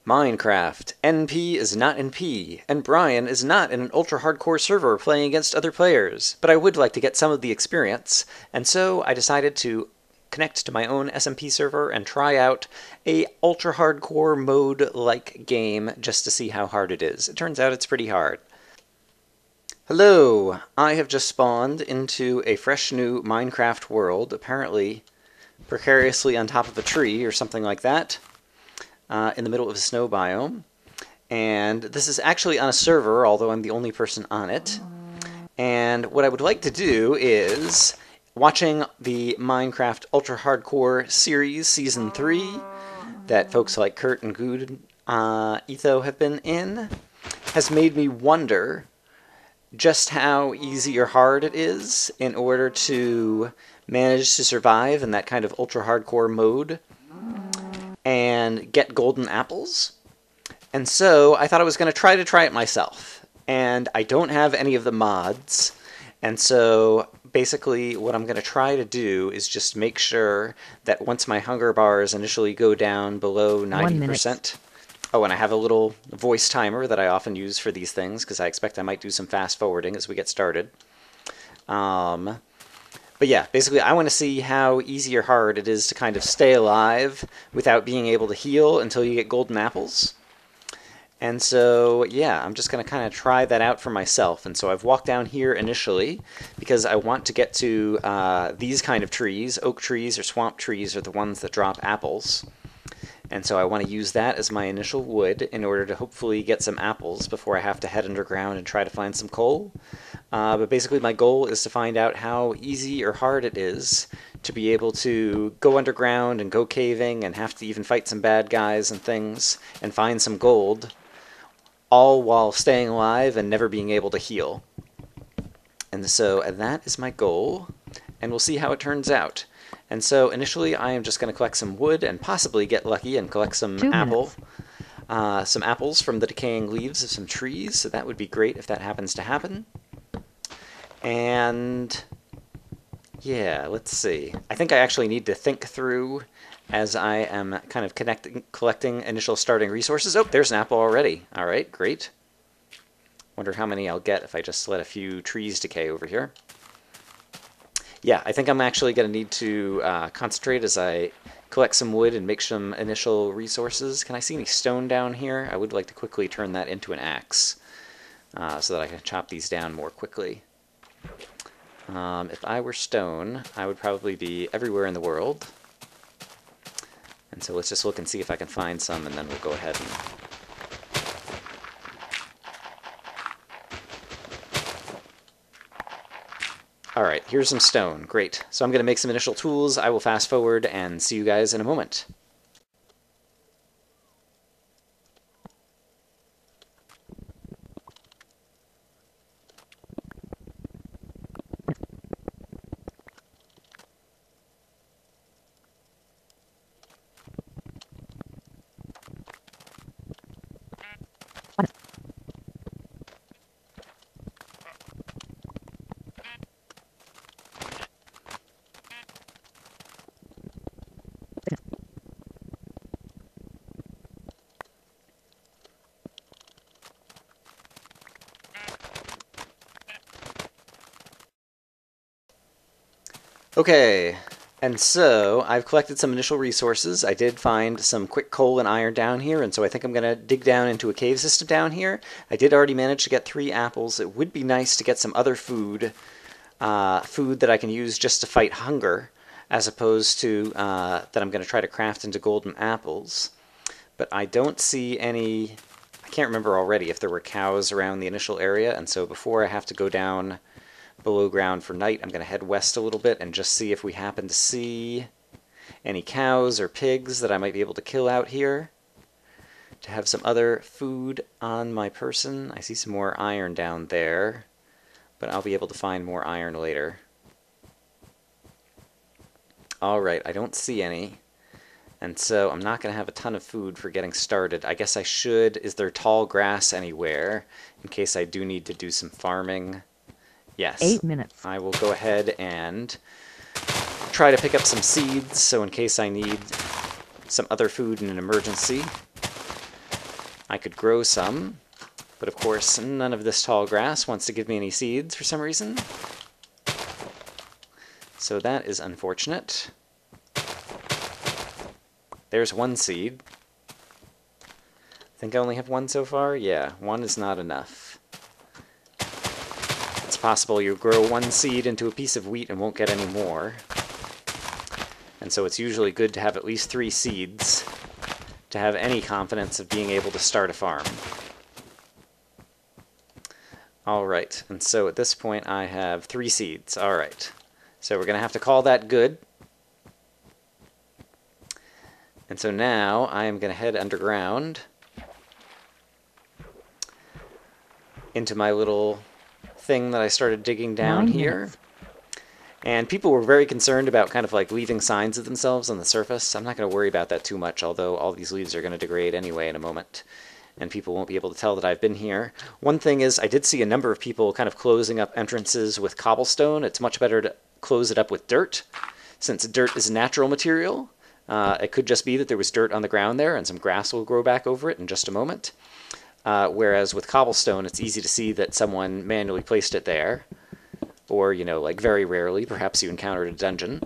Minecraft. NP is not NP, and Brian is not in an ultra-hardcore server playing against other players, but I would like to get some of the experience, and so I decided to connect to my own SMP server and try out a ultra-hardcore mode-like game just to see how hard it is. It turns out it's pretty hard. Hello! I have just spawned into a fresh new Minecraft world, apparently precariously on top of a tree or something like that. In the middle of a snow biome. And this is actually on a server, although I'm the only person on it. And what I would like to do is, watching the Minecraft Ultra Hardcore series, Season 3, that folks like Kurt and Good Etho have been in, has made me wonder just how easy or hard it is in order to manage to survive in that kind of ultra hardcore mode and get golden apples. And so I thought I was going to try it myself. And I don't have any of the mods. And so basically what I'm going to try to do is just make sure that once my hunger bars initially go down below 90%. Oh, and I have a little voice timer that I often use for these things because I expect I might do some fast forwarding as we get started. But yeah, basically I want to see how easy or hard it is to kind of stay alive without being able to heal until you get golden apples. And so, yeah, I'm just going to kind of try that out for myself. And so I've walked down here initially because I want to get to these kind of trees. Oak trees or swamp trees are the ones that drop apples. And so I want to use that as my initial wood in order to hopefully get some apples before I have to head underground and try to find some coal. But basically my goal is to find out how easy or hard it is to be able to go underground and go caving and have to even fight some bad guys and things and find some gold, all while staying alive and never being able to heal. And so that is my goal, and we'll see how it turns out. And so initially I am just going to collect some wood and possibly get lucky and collect some apples from the decaying leaves of some trees, so that would be great if that happens to happen. And yeah, let's see. I think I actually need to think through as I am kind of collecting initial starting resources. Oh, there's an apple already. All right, great. Wonder how many I'll get if I just let a few trees decay over here. Yeah, I think I'm actually going to need to concentrate as I collect some wood and make some initial resources. Can I see any stone down here? I would like to quickly turn that into an axe so that I can chop these down more quickly. If I were stone, I would probably be everywhere in the world. And so let's just look and see if I can find some, and then we'll go ahead and... Alright, here's some stone. Great. So I'm going to make some initial tools. I will fast forward and see you guys in a moment. Okay, and so I've collected some initial resources. I did find some quick coal and iron down here, and so I think I'm going to dig down into a cave system down here. I did already manage to get 3 apples. It would be nice to get some other food that I can use just to fight hunger, as opposed to that I'm going to try to craft into golden apples. But I don't see any... I can't remember already if there were cows around the initial area, and so before I have to go down below ground for night, I'm going to head west a little bit and just see if we happen to see any cows or pigs that I might be able to kill out here to have some other food on my person. I see some more iron down there, but I'll be able to find more iron later. Alright, I don't see any, and so I'm not going to have a ton of food for getting started. I guess I should... Is there tall grass anywhere in case I do need to do some farming? Yes. 8 minutes. I will go ahead and try to pick up some seeds, so in case I need some other food in an emergency. I could grow some, but of course none of this tall grass wants to give me any seeds for some reason. So that is unfortunate. There's one seed. I think I only have one so far? Yeah, one is not enough. It's possible you grow one seed into a piece of wheat and won't get any more. And so it's usually good to have at least 3 seeds to have any confidence of being able to start a farm. Alright, and so at this point I have 3 seeds. Alright, so we're going to have to call that good. And so now I am going to head underground into my little thing that I started digging down here. And people were very concerned about kind of like leaving signs of themselves on the surface. I'm not going to worry about that too much, although all these leaves are going to degrade anyway in a moment, and people won't be able to tell that I've been here. One thing is, I did see a number of people kind of closing up entrances with cobblestone. It's much better to close it up with dirt, since dirt is a natural material. It could just be that there was dirt on the ground there, and some grass will grow back over it in just a moment. Whereas with cobblestone, it's easy to see that someone manually placed it there. Or, you know, like very rarely, perhaps you encountered a dungeon.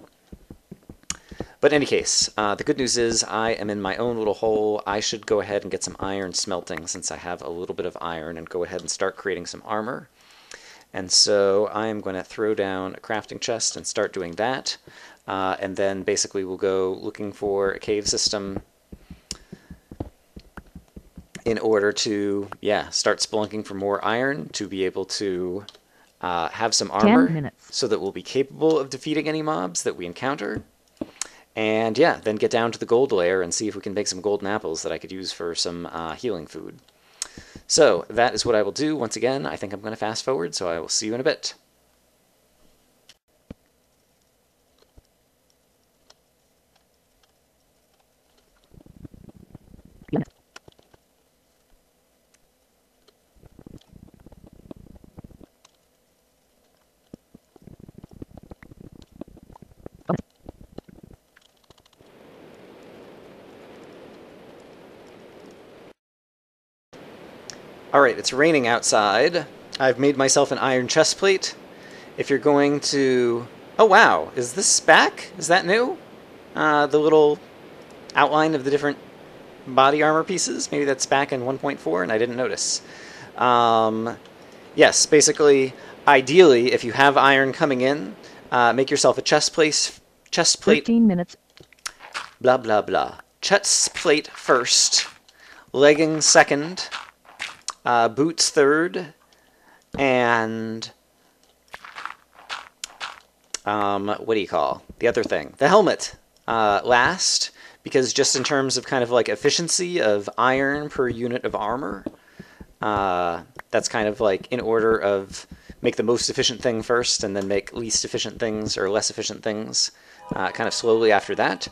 But in any case, the good news is I am in my own little hole. I should go ahead and get some iron smelting since I have a little bit of iron and go ahead and start creating some armor. And so I am going to throw down a crafting chest and start doing that. And then basically we'll go looking for a cave system in order to, start spelunking for more iron to be able to have some armor so that we'll be capable of defeating any mobs that we encounter. And then get down to the gold layer and see if we can make some golden apples that I could use for some healing food. So that is what I will do. Once again, I think I'm going to fast forward, so I will see you in a bit. Alright, it's raining outside. I've made myself an iron chest plate. If you're going to... Oh wow, is this back? Is that new? The little outline of the different body armor pieces? Maybe that's back in 1.4 and I didn't notice. Yes, basically, ideally, if you have iron coming in, make yourself a chest plate. 15 minutes. Blah, blah, blah. Chest plate first. Leggings second. Boots third, and what do you call the other thing? The helmet last, because just in terms of kind of like efficiency of iron per unit of armor, that's kind of like in order of make the most efficient thing first, and then make least efficient things or less efficient things kind of slowly after that.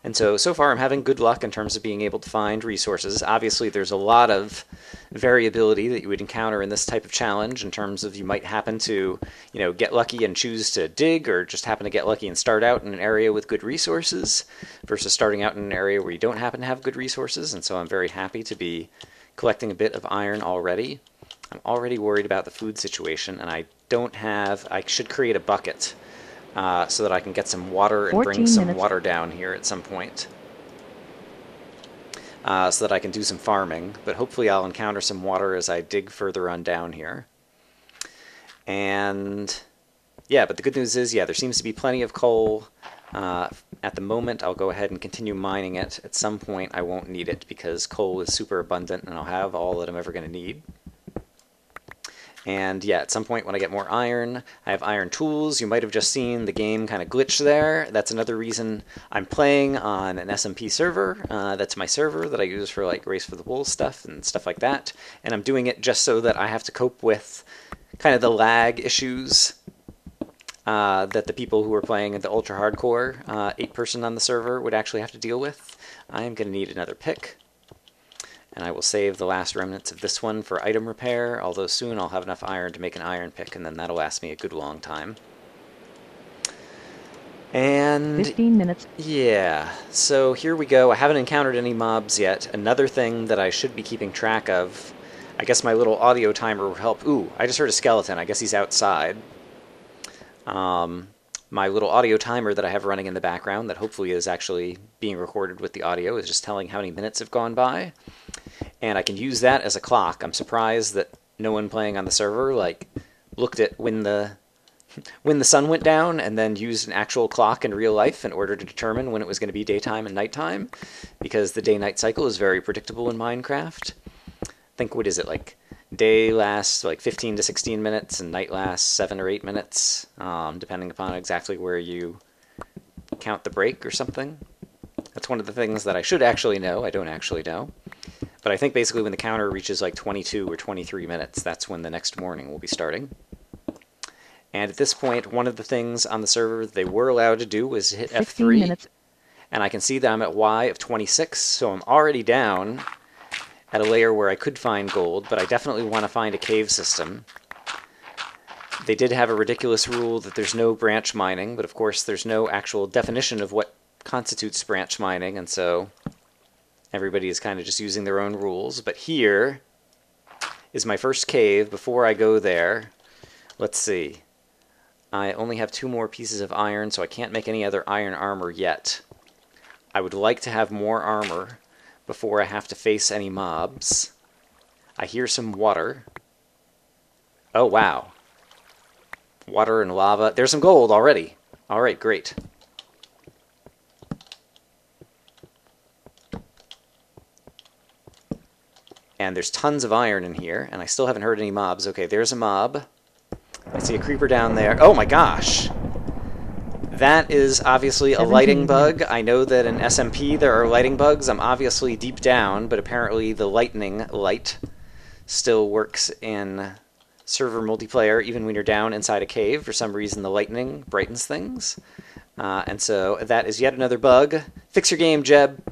And so far I'm having good luck in terms of being able to find resources. Obviously there's a lot of variability that you would encounter in this type of challenge in terms of you might happen to, you know, get lucky and choose to dig, or just happen to get lucky and start out in an area with good resources versus starting out in an area where you don't happen to have good resources. And so I'm very happy to be collecting a bit of iron already. I'm already worried about the food situation, and I should create a bucket. So that I can get some water and bring some water down here at some point. So that I can do some farming, but hopefully I'll encounter some water as I dig further on down here. And but the good news is, there seems to be plenty of coal. At the moment, I'll go ahead and continue mining it. At some point, I won't need it because coal is super abundant and I'll have all that I'm ever going to need. And at some point when I get more iron, I have iron tools. You might have just seen the game kind of glitch there. That's another reason I'm playing on an SMP server. That's my server that I use for like Race for the Wolves stuff and stuff like that. And I'm doing it just so that I have to cope with kind of the lag issues that the people who are playing at the ultra hardcore 8-person on the server would actually have to deal with. I am going to need another pick. And I will save the last remnants of this one for item repair, although soon I'll have enough iron to make an iron pick, and then that'll last me a good long time. And 15 minutes. yeah, so here we go. I haven't encountered any mobs yet. Another thing that I should be keeping track of. I guess my little audio timer will help. Ooh, I just heard a skeleton. I guess he's outside. Um, my little audio timer that I have running in the background that hopefully is actually being recorded with the audio is just telling how many minutes have gone by. And I can use that as a clock. I'm surprised that no one playing on the server looked at when the sun went down and then used an actual clock in real life in order to determine when it was going to be daytime and nighttime, because the day-night cycle is very predictable in Minecraft. I think, what is it, like day lasts like 15 to 16 minutes and night lasts 7 or 8 minutes, depending upon exactly where you count the break or something. That's one of the things that I should actually know. I don't actually know. But I think basically when the counter reaches like 22 or 23 minutes, that's when the next morning will be starting. And at this point, one of the things on the server they were allowed to do was hit F3. Minutes. And I can see that I'm at Y of 26, so I'm already down at a layer where I could find gold, but I definitely want to find a cave system. They did have a ridiculous rule that there's no branch mining, but of course there's no actual definition of what constitutes branch mining, and so everybody is kind of just using their own rules. But here is my first cave. Before I go there, let's see. I only have 2 more pieces of iron, so I can't make any other iron armor yet. I would like to have more armor before I have to face any mobs. I hear some water. Oh, wow. Water and lava. There's some gold already. Alright, great. And there's tons of iron in here, and I still haven't heard any mobs. Okay, there's a mob. I see a creeper down there. Oh my gosh! That is obviously a lighting bug. I know that in SMP there are lighting bugs. I'm obviously deep down, but apparently the lightning light still works in server multiplayer even when you're down inside a cave. For some reason the lightning brightens things. And so that is yet another bug. Fix your game, Jeb!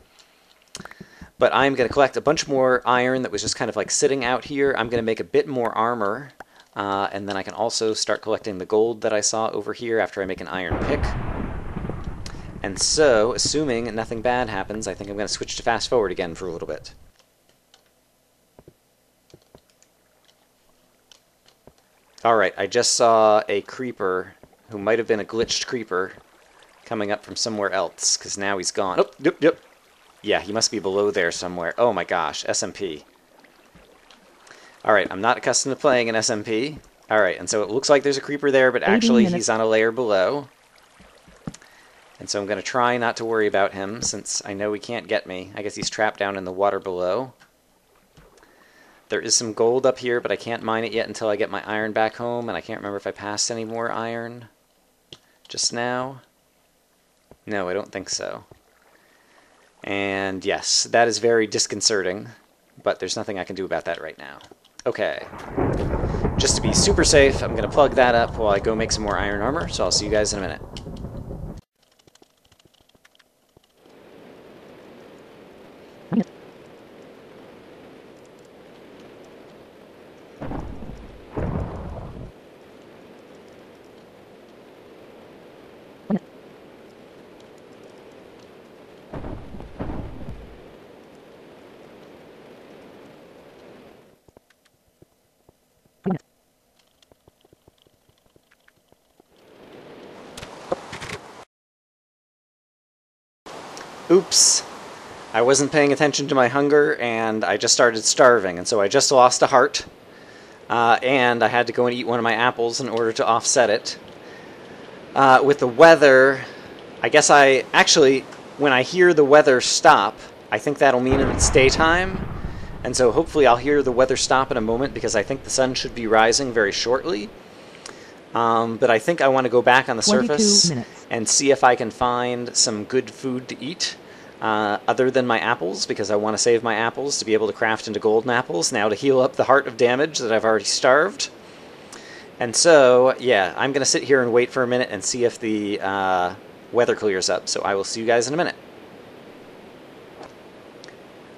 But I'm going to collect a bunch more iron that was just kind of like sitting out here. I'm going to make a bit more armor. And then I can also start collecting the gold that I saw over here after I make an iron pick. And so, assuming nothing bad happens, I think I'm going to switch to fast forward again for a little bit. Alright, I just saw a creeper, who might have been a glitched creeper, coming up from somewhere else, because now he's gone. Oh, yep. Yeah, he must be below there somewhere. Oh my gosh, SMP. Alright, I'm not accustomed to playing in SMP. Alright, and so it looks like there's a creeper there, but actually he's on a layer below. And so I'm going to try not to worry about him, since I know he can't get me. I guess he's trapped down in the water below. There is some gold up here, but I can't mine it yet until I get my iron back home, and I can't remember if I passed any more iron just now. No, I don't think so. And yes, that is very disconcerting, but there's nothing I can do about that right now. Okay. Just to be super safe, I'm going to plug that up while I go make some more iron armor, so I'll see you guys in a minute. Oops. I wasn't paying attention to my hunger, and I just started starving, and so I just lost a heart. And I had to go and eat one of my apples in order to offset it. With the weather, I guess when I hear the weather stop, I think that'll mean it's daytime. And so hopefully I'll hear the weather stop in a moment, because I think the sun should be rising very shortly. But I think I want to go back on the surface and see if I can find some good food to eat, other than my apples, because I want to save my apples to be able to craft into golden apples now to heal up the heart of damage that I've already starved. And so, yeah, I'm going to sit here and wait for a minute and see if the weather clears up. So I will see you guys in a minute.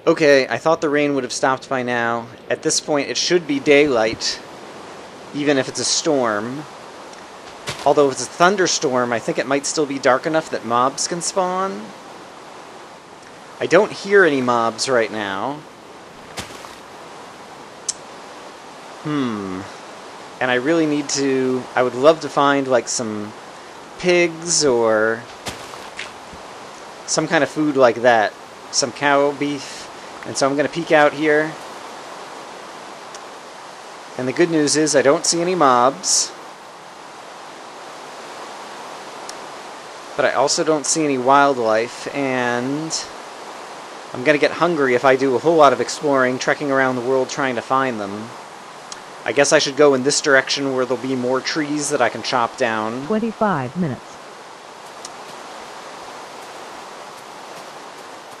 Okay, I thought the rain would have stopped by now. At this point, it should be daylight, even if it's a storm. Although if it's a thunderstorm, I think it might still be dark enough that mobs can spawn. I don't hear any mobs right now. And I really need to... I would love to find, like, some pigs or some kind of food like that. Some cow beef. And so I'm going to peek out here. And the good news is I don't see any mobs. But I also don't see any wildlife, and I'm going to get hungry if I do a whole lot of exploring, trekking around the world trying to find them. I guess I should go in this direction where there'll be more trees that I can chop down. 25 minutes.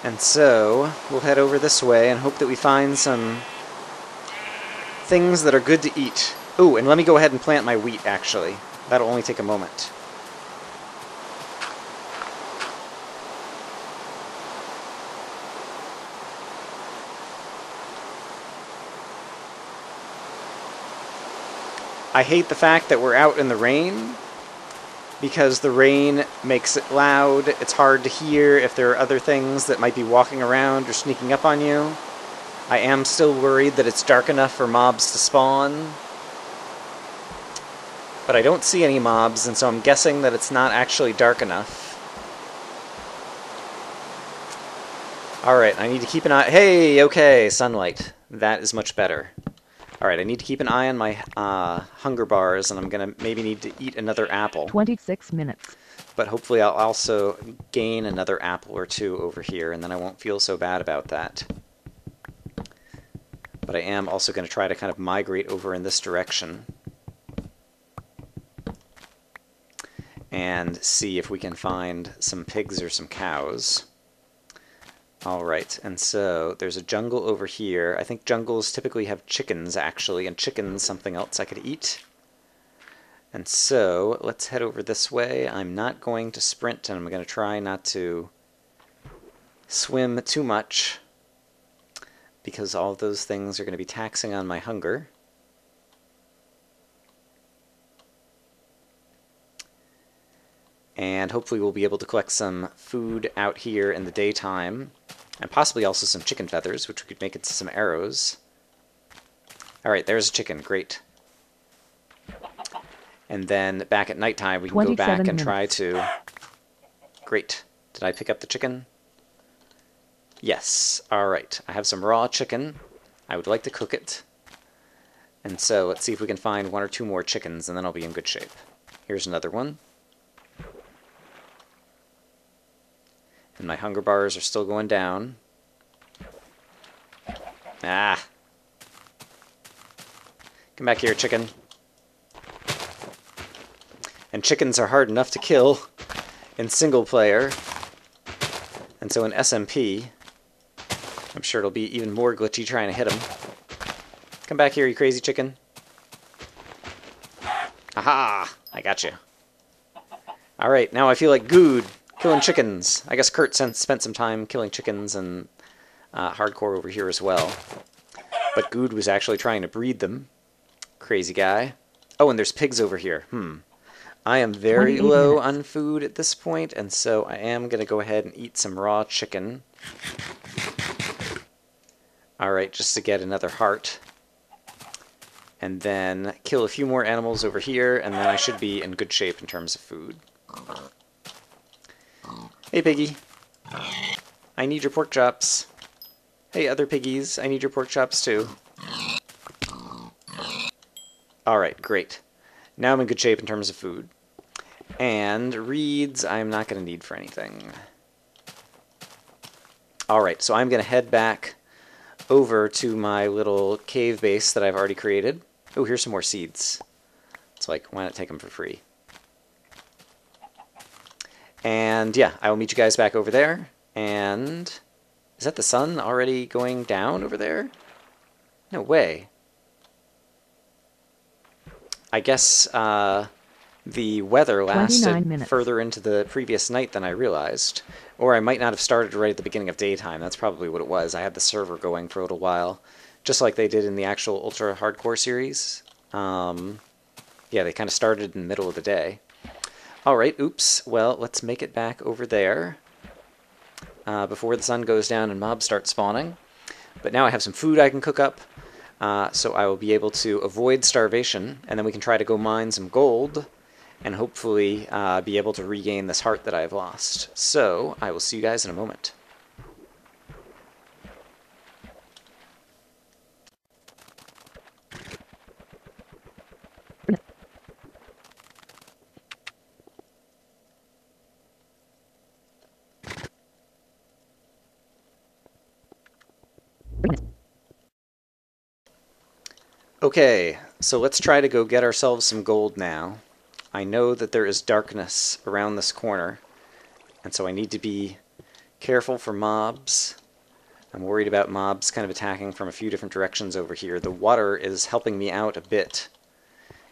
And so, we'll head over this way and hope that we find some things that are good to eat. Ooh, and let me go ahead and plant my wheat, actually. That'll only take a moment. I hate the fact that we're out in the rain, because the rain makes it loud. It's hard to hear if there are other things that might be walking around or sneaking up on you. I am still worried that it's dark enough for mobs to spawn. But I don't see any mobs, and so I'm guessing that it's not actually dark enough. Alright, I need to keep an eye... Hey, okay, sunlight. That is much better. Alright, I need to keep an eye on my hunger bars, and I'm going to maybe need to eat another apple. 26 minutes. But hopefully I'll also gain another apple or two over here, and then I won't feel so bad about that. But I am also going to try to kind of migrate over in this direction and see if we can find some pigs or some cows. Alright, and so there's a jungle over here. I think jungles typically have chickens, actually, and chickens something else I could eat. And so, let's head over this way. I'm not going to sprint, and I'm going to try not to swim too much, because all of those things are going to be taxing on my hunger. And hopefully we'll be able to collect some food out here in the daytime, and possibly also some chicken feathers, which we could make into some arrows. Alright, there's a chicken. Great. And then back at nighttime we can go back and try to... Great. Did I pick up the chicken? Yes. Alright. I have some raw chicken. I would like to cook it. And so let's see if we can find one or two more chickens, and then I'll be in good shape. Here's another one. And my hunger bars are still going down. Ah. Come back here, chicken. And chickens are hard enough to kill in single player. And so in SMP, I'm sure it'll be even more glitchy trying to hit them. Come back here, you crazy chicken. Aha! I got you. Alright, now I feel like good. Killing chickens. I guess Kurt spent some time killing chickens and hardcore over here as well. But Good was actually trying to breed them. Crazy guy. Oh, and there's pigs over here. I am very low on food at this point, and so I am going to go ahead and eat some raw chicken. Alright, just to get another heart. And then kill a few more animals over here, and then I should be in good shape in terms of food. Hey, piggy. I need your pork chops. Hey, other piggies. I need your pork chops, too. Alright, great. Now I'm in good shape in terms of food. And reeds I'm not going to need for anything. Alright, so I'm going to head back over to my little cave base that I've already created. Oh, here's some more seeds. It's like, why not take them for free? And yeah, I will meet you guys back over there. And is that the sun already going down over there? No way. I guess the weather lasted further into the previous night than I realized. Or I might not have started right at the beginning of daytime. That's probably what it was. I had the server going for a little while, just like they did in the actual Ultra Hardcore series. Yeah, they kind of started in the middle of the day. Alright, oops. Well, let's make it back over there before the sun goes down and mobs start spawning. But now I have some food I can cook up, so I will be able to avoid starvation, and then we can try to go mine some gold, and hopefully be able to regain this heart that I've lost. So, I will see you guys in a moment. Okay, so let's try to go get ourselves some gold now. I know that there is darkness around this corner, and so I need to be careful for mobs. I'm worried about mobs kind of attacking from a few different directions over here. The water is helping me out a bit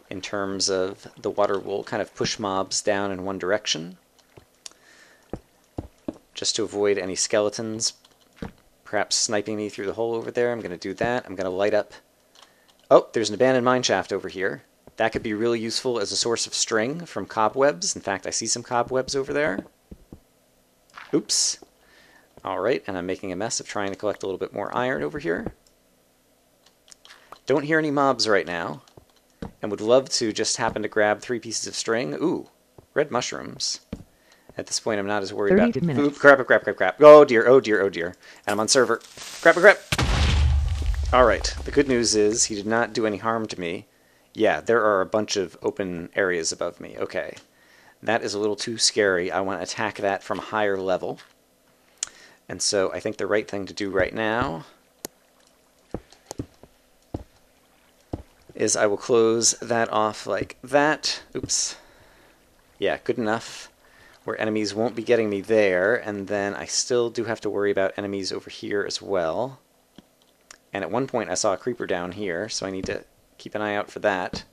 in terms of the water will kind of push mobs down in one direction. Just to avoid any skeletons perhaps sniping me through the hole over there, I'm going to do that. I'm going to light up. Oh, there's an abandoned mineshaft over here. That could be really useful as a source of string from cobwebs. In fact, I see some cobwebs over there. Oops. Alright, and I'm making a mess of trying to collect a little bit more iron over here. Don't hear any mobs right now, and would love to just happen to grab 3 pieces of string. Ooh, red mushrooms. At this point, I'm not as worried about... Ooh, crap. Oh dear, oh dear, oh dear. And I'm on server. Crap. Alright, the good news is he did not do any harm to me. Yeah, there are a bunch of open areas above me. Okay. That is a little too scary. I want to attack that from a higher level. And so I think the right thing to do right now is I will close that off like that. Oops. Yeah, good enough. Where enemies won't be getting me there, and then I still do have to worry about enemies over here as well. And at one point I saw a creeper down here, so I need to keep an eye out for that.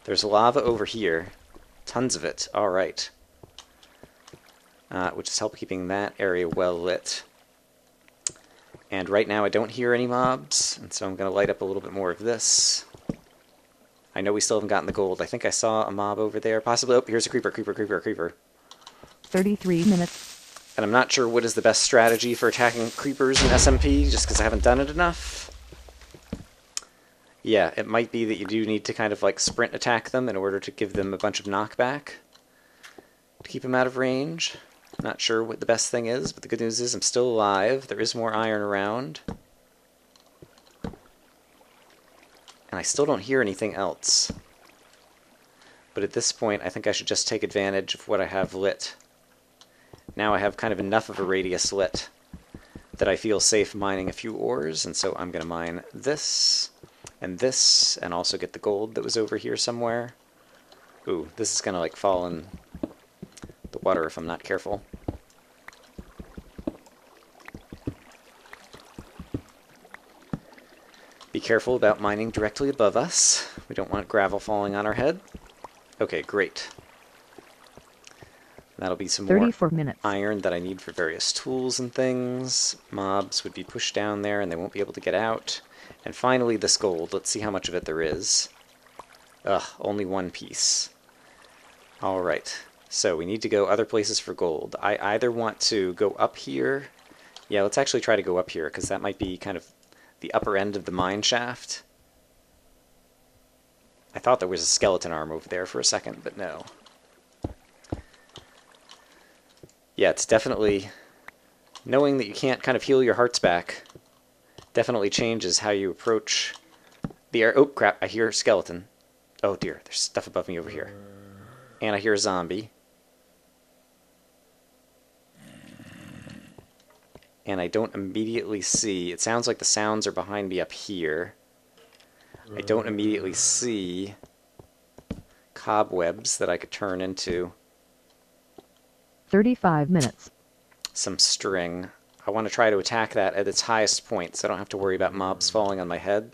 There's lava over here. Tons of it. Alright. Which is help keeping that area well lit. And right now I don't hear any mobs, and so I'm going to light up a little bit more of this. I know we still haven't gotten the gold. I think I saw a mob over there. Possibly. Oh, here's a creeper. 33 minutes. And I'm not sure what is the best strategy for attacking creepers in SMP, just because I haven't done it enough. Yeah, it might be that you do need to kind of like sprint attack them in order to give them a bunch of knockback to keep them out of range. Not sure what the best thing is, but the good news is I'm still alive. There is more iron around. And I still don't hear anything else. But at this point, I think I should just take advantage of what I have lit. Now I have kind of enough of a radius lit that I feel safe mining a few ores, and so I'm going to mine this, and also get the gold that was over here somewhere. Ooh, this is going to like fall in the water if I'm not careful. Be careful about mining directly above us. We don't want gravel falling on our head. Okay, great. That'll be some more iron that I need for various tools and things. Mobs would be pushed down there and they won't be able to get out. And finally this gold. Let's see how much of it there is. Ugh, only 1 piece. Alright, so we need to go other places for gold. I either want to go up here. Yeah, let's actually try to go up here, because that might be kind of the upper end of the mine shaft. I thought there was a skeleton arm over there for a second, but no. Yeah, it's definitely... knowing that you can't kind of heal your hearts back definitely changes how you approach the air. Oh, crap, I hear a skeleton. Oh dear, there's stuff above me over here. And I hear a zombie. And I don't immediately see... it sounds like the sounds are behind me up here. I don't immediately see cobwebs that I could turn into 35 minutes. Some string. I want to try to attack that at its highest point so I don't have to worry about mobs falling on my head.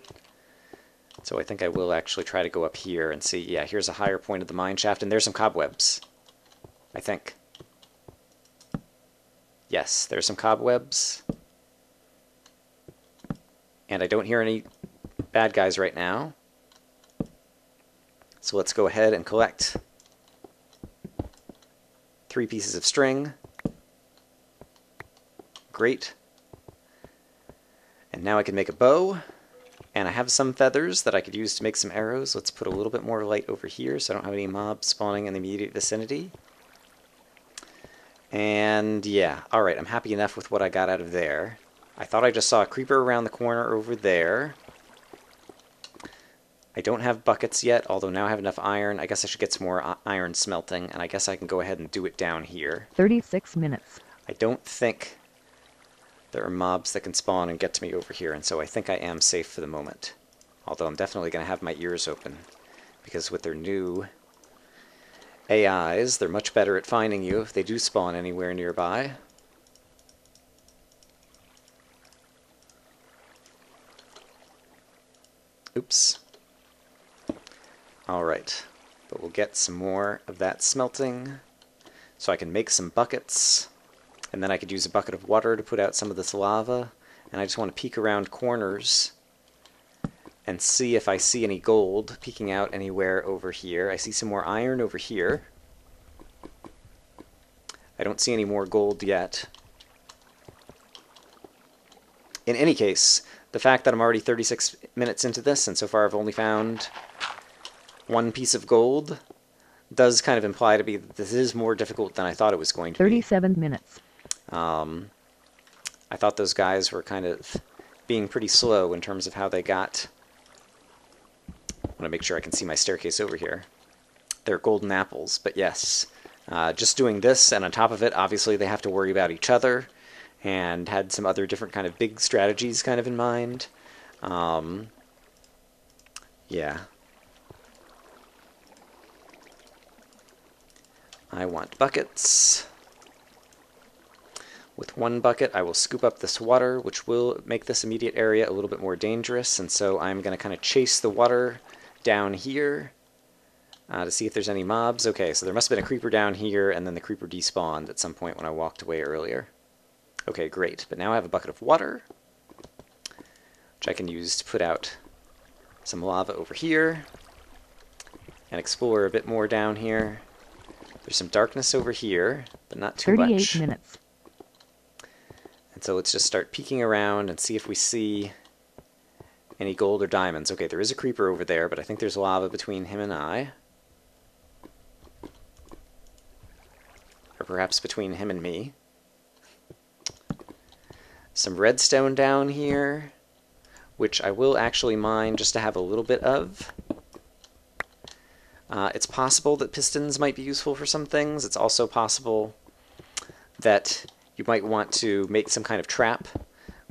So I think I will actually try to go up here and see. Yeah, here's a higher point of the mine shaft, and there's some cobwebs. I think. Yes, there's some cobwebs. And I don't hear any bad guys right now. So let's go ahead and collect 3 pieces of string. Great. And now I can make a bow. And I have some feathers that I could use to make some arrows. Let's put a little bit more light over here so I don't have any mobs spawning in the immediate vicinity. And yeah, alright, I'm happy enough with what I got out of there. I thought I just saw a creeper around the corner over there. I don't have buckets yet, although now I have enough iron. I guess I should get some more iron smelting, and I guess I can go ahead and do it down here. 36 minutes. I don't think there are mobs that can spawn and get to me over here, and so I think I am safe for the moment. Although I'm definitely going to have my ears open, because with their new AIs, they're much better at finding you if they do spawn anywhere nearby. Oops. Alright, but we'll get some more of that smelting, so I can make some buckets, and then I could use a bucket of water to put out some of this lava, and I just want to peek around corners and see if I see any gold peeking out anywhere over here. I see some more iron over here. I don't see any more gold yet. In any case, the fact that I'm already 36 minutes into this, and so far I've only found 1 piece of gold, does kind of imply to me that this is more difficult than I thought it was going to be. 37 minutes. I thought those guys were kind of being pretty slow in terms of how they got. I want to make sure I can see my staircase over here. They're golden apples, but yes. Just doing this, and on top of it, obviously they have to worry about each other, and had some other different kind of big strategies kind of in mind. Yeah. I want buckets. With 1 bucket, I will scoop up this water, which will make this immediate area a little bit more dangerous, and so I'm going to kind of chase the water down here to see if there's any mobs. Okay, so there must have been a creeper down here, and then the creeper despawned at some point when I walked away earlier. Okay, great. But now I have a bucket of water, which I can use to put out some lava over here and explore a bit more down here. There's some darkness over here, but not too 38 much. minutes. And so let's just start peeking around and see if we see any gold or diamonds. Okay, there is a creeper over there, but I think there's lava between him and I. Or perhaps between him and me. Some redstone down here, which I will actually mine just to have a little bit of. It's possible that pistons might be useful for some things. It's also possible that you might want to make some kind of trap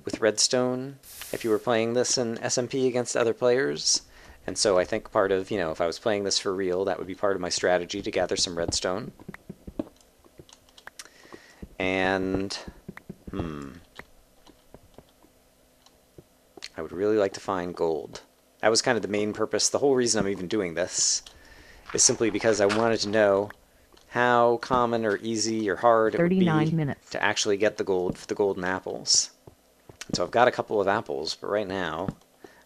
with redstone if you were playing this in SMP against other players. And so I think part of, if I was playing this for real, that would be part of my strategy to gather some redstone. And, I would really like to find gold. That was kind of the main purpose. The whole reason I'm even doing this is simply because I wanted to know how common or easy or hard it would be 39 minutes. to actually get the gold for the golden apples. And so I've got a couple of apples, but right now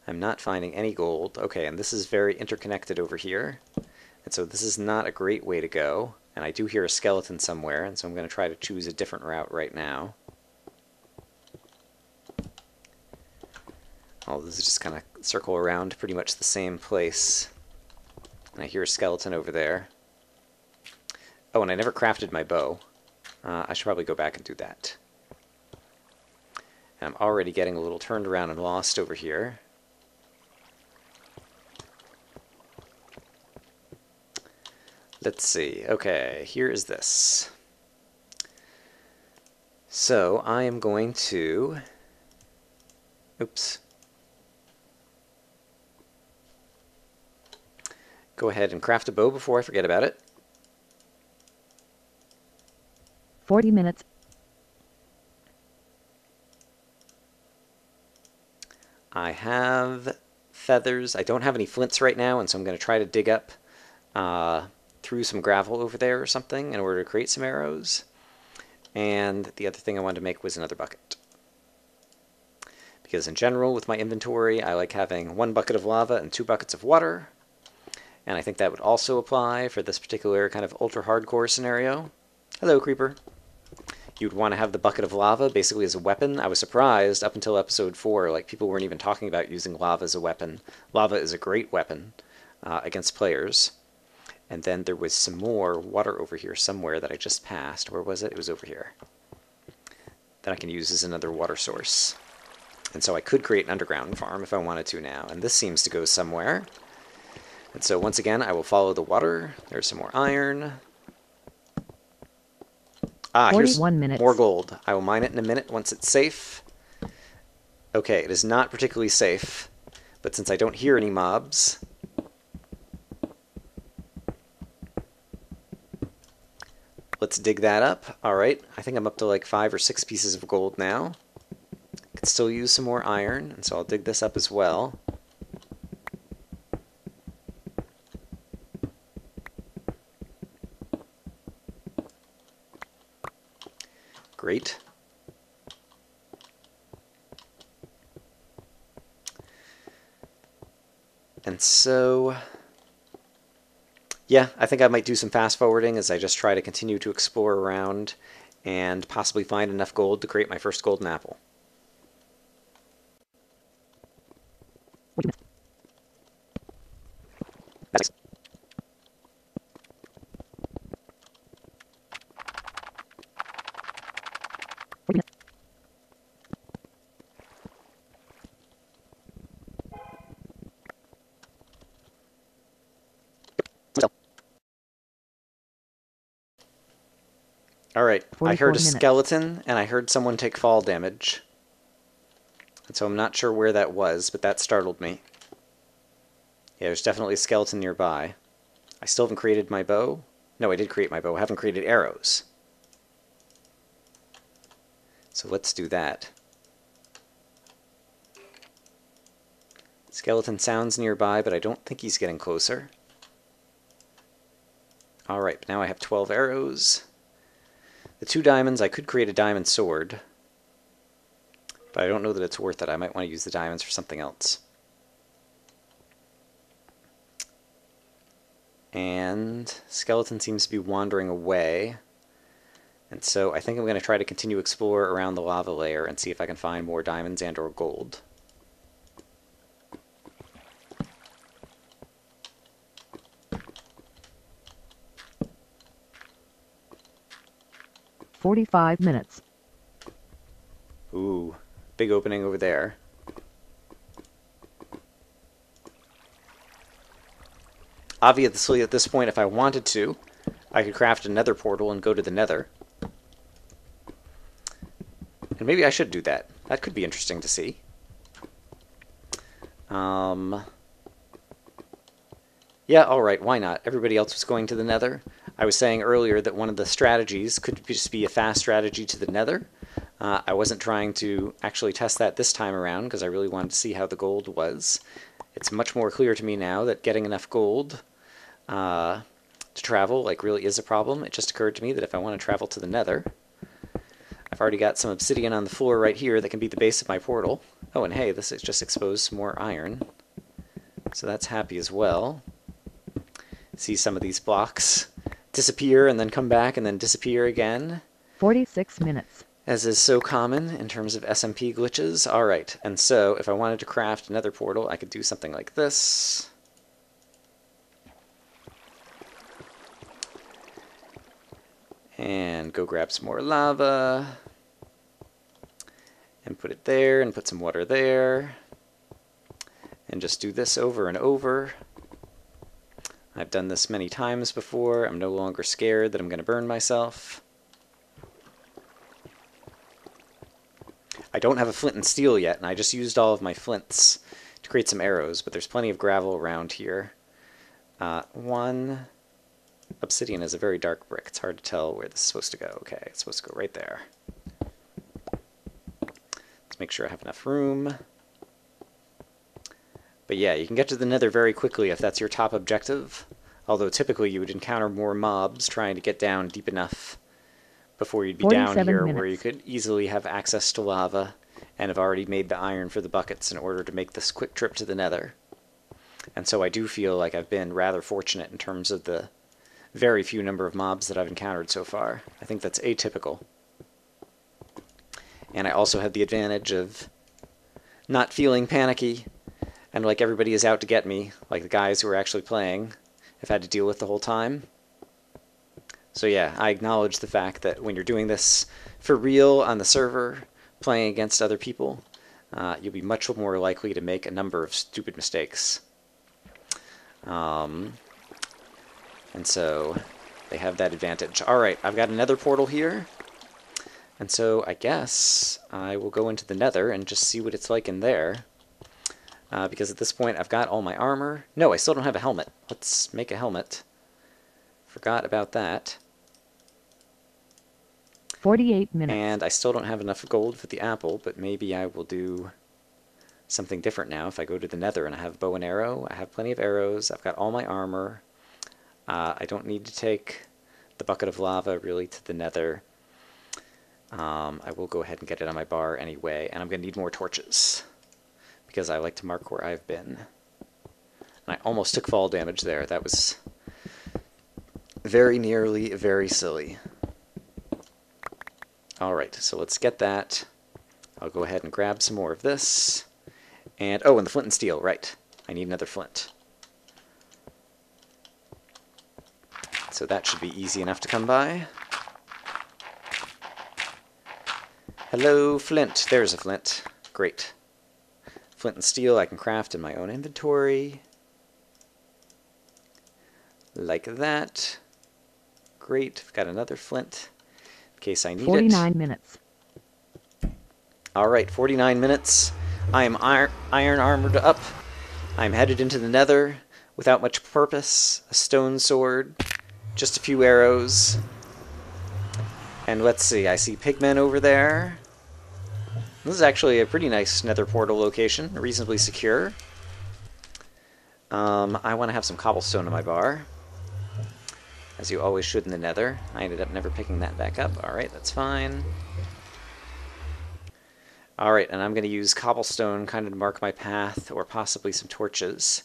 I'm not finding any gold. Okay, and this is very interconnected over here. And so this is not a great way to go. And I do hear a skeleton somewhere, and so I'm going to try to choose a different route right now. Oh, this is just kind of circle around pretty much the same place. And I hear a skeleton over there. Oh, and I never crafted my bow. I should probably go back and do that. And I'm already getting a little turned around and lost over here. Let's see. Okay, here is this. So I am going to... Oops. Go ahead and craft a bow before I forget about it. 40 minutes. I have feathers. I don't have any flints right now, and so I'm going to try to dig up through some gravel over there or something in order to create some arrows. And the other thing I wanted to make was another bucket. Because in general, with my inventory, I like having 1 bucket of lava and 2 buckets of water. And I think that would also apply for this particular kind of ultra hardcore scenario. Hello, creeper. You'd want to have the bucket of lava basically as a weapon. I was surprised up until episode 4, like people weren't even talking about using lava as a weapon. Lava is a great weapon against players. And then there was some more water over here somewhere that I just passed. Where was it? It was over here. That I can use as another water source. And so I could create an underground farm if I wanted to now. And this seems to go somewhere. And so once again, I will follow the water. There's some more iron. Ah, here's 41 minutes. more gold. I will mine it in a minute once it's safe. Okay, it is not particularly safe. But since I don't hear any mobs, let's dig that up. Alright, I think I'm up to like 5 or 6 pieces of gold now. Could still use some more iron, and so I'll dig this up as well. Great. And so, yeah, I think I might do some fast forwarding as I just try to continue to explore around and possibly find enough gold to create my first golden apple. Alright, I heard a skeleton, and I heard someone take fall damage. And so I'm not sure where that was, but that startled me. Yeah, there's definitely a skeleton nearby. I still haven't created my bow. No, I did create my bow. I haven't created arrows. So let's do that. Skeleton sounds nearby, but I don't think he's getting closer. Alright, but now I have 12 arrows. The 2 diamonds, I could create a diamond sword. But I don't know that it's worth it. I might want to use the diamonds for something else. And skeleton seems to be wandering away. And so I think I'm going to try to continue explore around the lava layer and see if I can find more diamonds and or gold. "45 minutes. Ooh, big opening over there. Obviously, at this point, if I wanted to, I could craft a nether portal and go to the nether. And maybe I should do that. That could be interesting to see. Yeah, alright, why not? Everybody else was going to the nether. I was saying earlier that one of the strategies could just be a fast strategy to the nether. I wasn't trying to actually test that this time around because I really wanted to see how the gold was. It's much more clear to me now that getting enough gold to travel really is a problem. It just occurred to me that if I want to travel to the nether, I've already got some obsidian on the floor right here that can be the base of my portal. Oh, and hey, this has just exposed some more iron. So that's happy as well. See some of these blocks disappear and then come back and then disappear again. 46 minutes. As is so common in terms of SMP glitches. Alright, and so if I wanted to craft another portal, I could do something like this. And go grab some more lava. And put it there, and put some water there. And just do this over and over. I've done this many times before. I'm no longer scared that I'm going to burn myself. I don't have a flint and steel yet, and I just used all of my flints to create some arrows, but there's plenty of gravel around here. One obsidian is a very dark brick. It's hard to tell where this is supposed to go. Okay, it's supposed to go right there. Let's make sure I have enough room. But yeah, you can get to the nether very quickly if that's your top objective, although typically you would encounter more mobs trying to get down deep enough before you'd be down here where you could easily have access to lava and have already made the iron for the buckets in order to make this quick trip to the nether. And so I do feel like I've been rather fortunate in terms of the very few number of mobs that I've encountered so far. I think that's atypical. And I also had the advantage of not feeling panicky and like everybody is out to get me, like the guys who are actually playing have had to deal with the whole time. So yeah, I acknowledge the fact that when you're doing this for real on the server, playing against other people, you'll be much more likely to make a number of stupid mistakes. And so they have that advantage. Alright, I've got another portal here. And so I guess I will go into the Nether and just see what it's like in there. Because at this point I've got all my armor. No, I still don't have a helmet. Let's make a helmet. Forgot about that. 48 minutes. And I still don't have enough gold for the apple, but maybe I will do something different now. If I go to the Nether and I have bow and arrow, I have plenty of arrows, I've got all my armor. I don't need to take the bucket of lava really to the Nether. I will go ahead and get it on my bar anyway, and I'm going to need more torches because I like to mark where I've been. And I almost took fall damage there. That was very nearly very silly. Alright, so let's get that. I'll go ahead and grab some more of this. And, oh, and the flint and steel, right. I need another flint. So that should be easy enough to come by. Hello, flint. There's a flint. Great. Flint and steel I can craft in my own inventory. Like that. Great. I've got another flint in case I need 49 minutes. Alright, 49 minutes. I am iron armored up. I'm headed into the Nether without much purpose. A stone sword. Just a few arrows. And let's see, I see pigmen over there. This is actually a pretty nice Nether portal location, reasonably secure. I want to have some cobblestone in my bar, as you always should in the Nether. I ended up never picking that back up. Alright, that's fine. Alright, and I'm going to use cobblestone kind of to mark my path, or possibly some torches.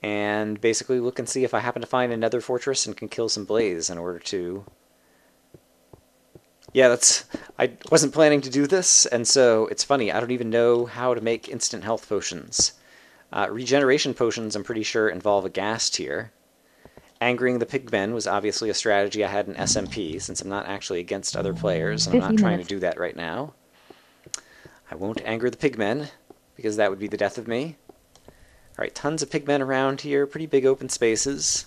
And basically look and see if I happen to find another fortress and can kill some blaze in order to... Yeah, I wasn't planning to do this, and so it's funny, I don't even know how to make instant health potions. Regeneration potions, I'm pretty sure, involve a gas tier. Angering the pigmen was obviously a strategy I had in SMP, since I'm not actually against other players, and I'm not trying to do that right now. I won't anger the pigmen, because that would be the death of me. Alright, tons of pigmen around here, pretty big open spaces.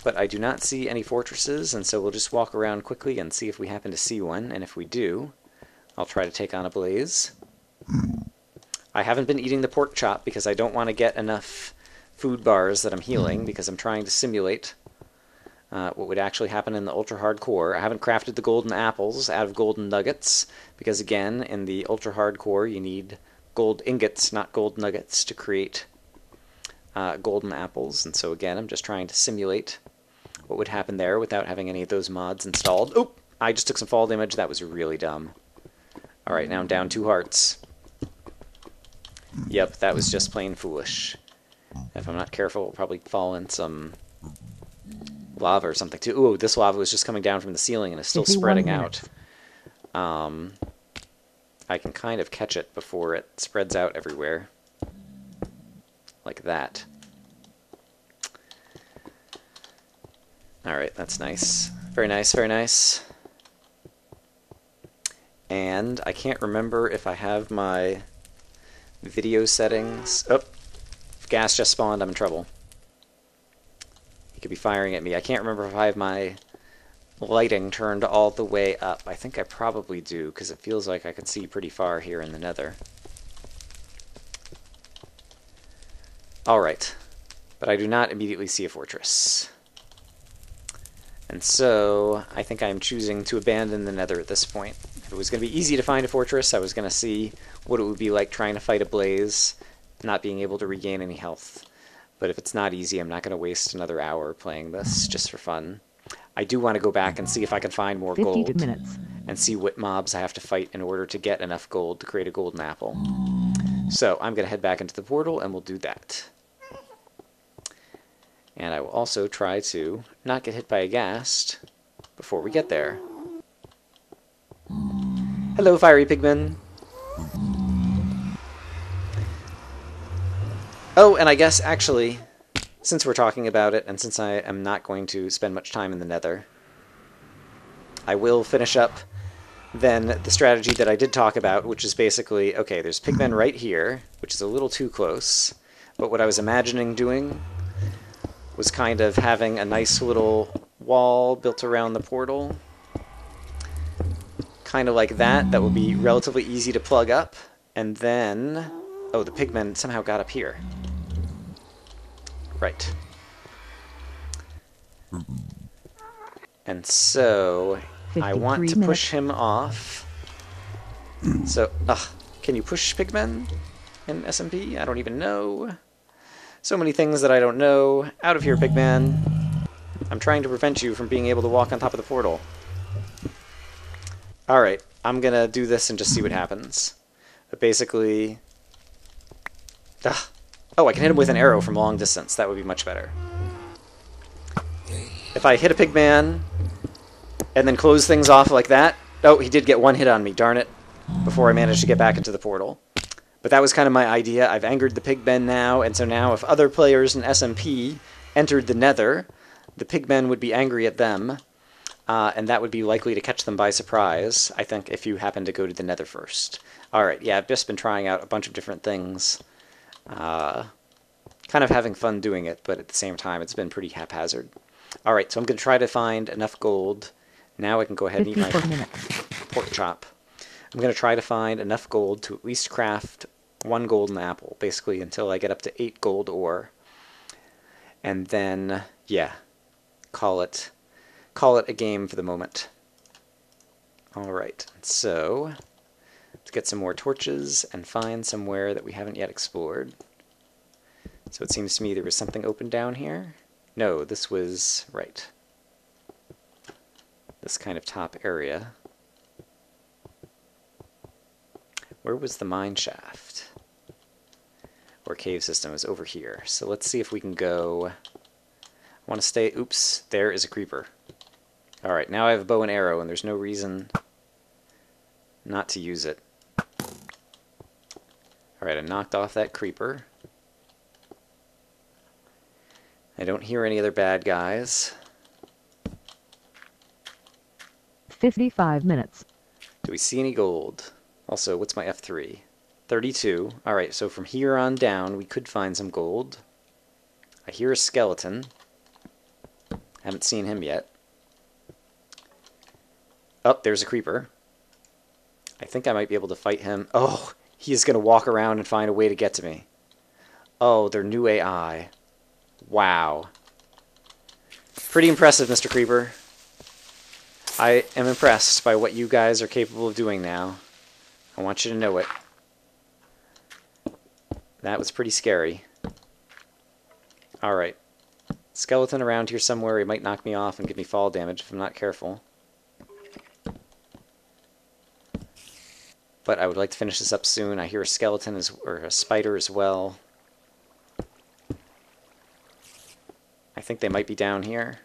But I do not see any fortresses, and so we'll just walk around quickly and see if we happen to see one, and if we do, I'll try to take on a blaze. I haven't been eating the pork chop because I don't want to get enough food bars that I'm healing, because I'm trying to simulate what would actually happen in the ultra hardcore. I haven't crafted the golden apples out of golden nuggets, because again, in the ultra hardcore you need gold ingots, not gold nuggets, to create golden apples, and so again, I'm just trying to simulate what would happen there without having any of those mods installed. Oh! I just took some fall damage. That was really dumb. Alright, now I'm down 2 hearts. Yep, that was just plain foolish. If I'm not careful, I'll probably fall in some lava or something too. Ooh, this lava was just coming down from the ceiling and is still spreading out. I can kind of catch it before it spreads out everywhere. Like that. Alright, that's nice. Very nice, very nice. And I can't remember if I have my video settings. Oh, if gas just spawned, I'm in trouble. He could be firing at me. I can't remember if I have my lighting turned all the way up. I think I probably do, because it feels like I can see pretty far here in the Nether. Alright, but I do not immediately see a fortress. And so, I think I'm choosing to abandon the Nether at this point. If it was going to be easy to find a fortress, I was going to see what it would be like trying to fight a blaze, not being able to regain any health. But if it's not easy, I'm not going to waste another hour playing this, just for fun. I do want to go back and see if I can find more gold, and see what mobs I have to fight in order to get enough gold to create a golden apple. So, I'm going to head back into the portal, and we'll do that. And I will also try to not get hit by a ghast before we get there. Hello, fiery pigmen. Oh, and I guess, actually, since we're talking about it, and since I am not going to spend much time in the Nether, I will finish up then the strategy that I did talk about, which is basically, okay, there's pigmen right here, which is a little too close, but what I was imagining doing was kind of having a nice little wall built around the portal, kind of like that. That would be relatively easy to plug up, and then... Oh, the pigmen somehow got up here. Right. And so I want to push him off. So, can you push pigmen in SMP? I don't even know. So many things that I don't know. Out of here, pigman. I'm trying to prevent you from being able to walk on top of the portal. Alright, I'm gonna do this and just see what happens. But basically... Oh, I can hit him with an arrow from long distance. That would be much better. If I hit a pigman and then close things off like that... Oh, he did get one hit on me, darn it, before I managed to get back into the portal. But that was kind of my idea. I've angered the pigmen now, and so now if other players in SMP entered the Nether, the pigmen would be angry at them, and that would be likely to catch them by surprise, I think, if you happen to go to the Nether first. Alright, yeah, I've just been trying out a bunch of different things. Kind of having fun doing it, but at the same time, it's been pretty haphazard. Alright, so I'm going to try to find enough gold. Now I can go ahead and eat my pork chop. I'm going to try to find enough gold to at least craft one golden apple, basically until I get up to 8 gold ore. And then, yeah, call it a game for the moment. Alright, so let's get some more torches and find somewhere that we haven't yet explored. So it seems to me there was something open down here. No, this was, right, this kind of top area. Where was the mineshaft? Or cave system? Is over here. So let's see if we can go... I want to stay... Oops, there is a creeper. Alright, now I have a bow and arrow, and there's no reason not to use it. Alright, I knocked off that creeper. I don't hear any other bad guys. 55 minutes. Do we see any gold? Also, what's my F3? 32. Alright, so from here on down, we could find some gold. I hear a skeleton. Haven't seen him yet. Oh, there's a creeper. I think I might be able to fight him. Oh, he is going to walk around and find a way to get to me. Oh, they're new AI. Wow. Pretty impressive, Mr. Creeper. I am impressed by what you guys are capable of doing now. I want you to know it. That was pretty scary. Alright. Skeleton around here somewhere. He might knock me off and give me fall damage if I'm not careful. But I would like to finish this up soon. I hear a skeleton or a spider as well. I think they might be down here.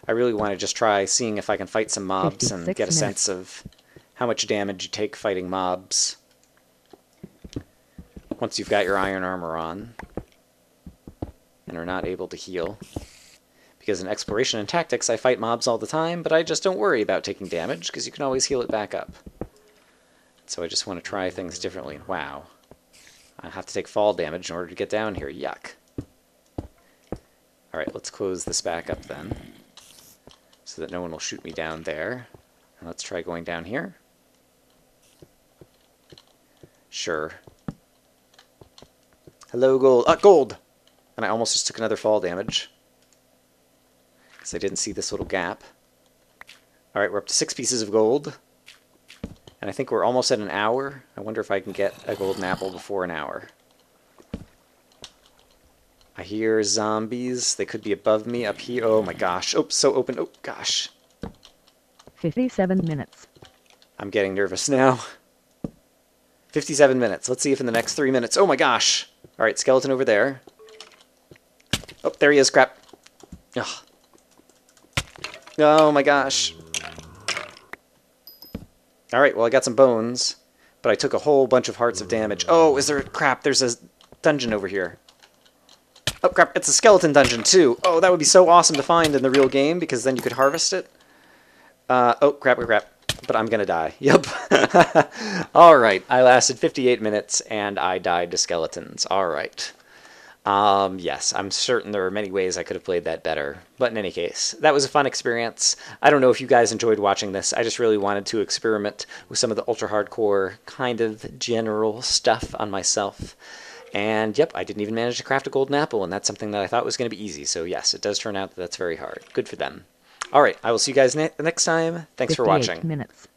I really want to just try seeing if I can fight some mobs and get a sense of how much damage you take fighting mobs once you've got your iron armor on and are not able to heal. Because in exploration and tactics I fight mobs all the time, but I just don't worry about taking damage because you can always heal it back up. So I just want to try things differently. Wow. I have to take fall damage in order to get down here. Yuck. Alright, let's close this back up then, so that no one will shoot me down there. And let's try going down here. Sure. Hello, gold. Ah, gold! And I almost just took another fall damage, because I didn't see this little gap. Alright, we're up to 6 pieces of gold. And I think we're almost at an hour. I wonder if I can get a golden apple before an hour. I hear zombies. They could be above me up here. Oh my gosh. Oh, so open. Oh gosh. 57 minutes. I'm getting nervous now. 57 minutes. Let's see if in the next 3 minutes... Oh my gosh! Alright, skeleton over there. Oh, there he is, crap. Ugh. Oh my gosh. Alright, well I got some bones, but I took a whole bunch of hearts of damage. Oh, is there... Crap, there's a dungeon over here. Oh crap, it's a skeleton dungeon too. Oh, that would be so awesome to find in the real game, because then you could harvest it. Oh, crap. But I'm gonna die. Yep. Alright, I lasted 58 minutes, and I died to skeletons. Alright. Yes, I'm certain there are many ways I could have played that better. But in any case, that was a fun experience. I don't know if you guys enjoyed watching this. I just really wanted to experiment with some of the ultra-hardcore kind of general stuff on myself. And yep, I didn't even manage to craft a golden apple, and that's something that I thought was going to be easy. So yes, it does turn out that that's very hard. Good for them. All right, I will see you guys next time. Thanks for watching. 58 minutes.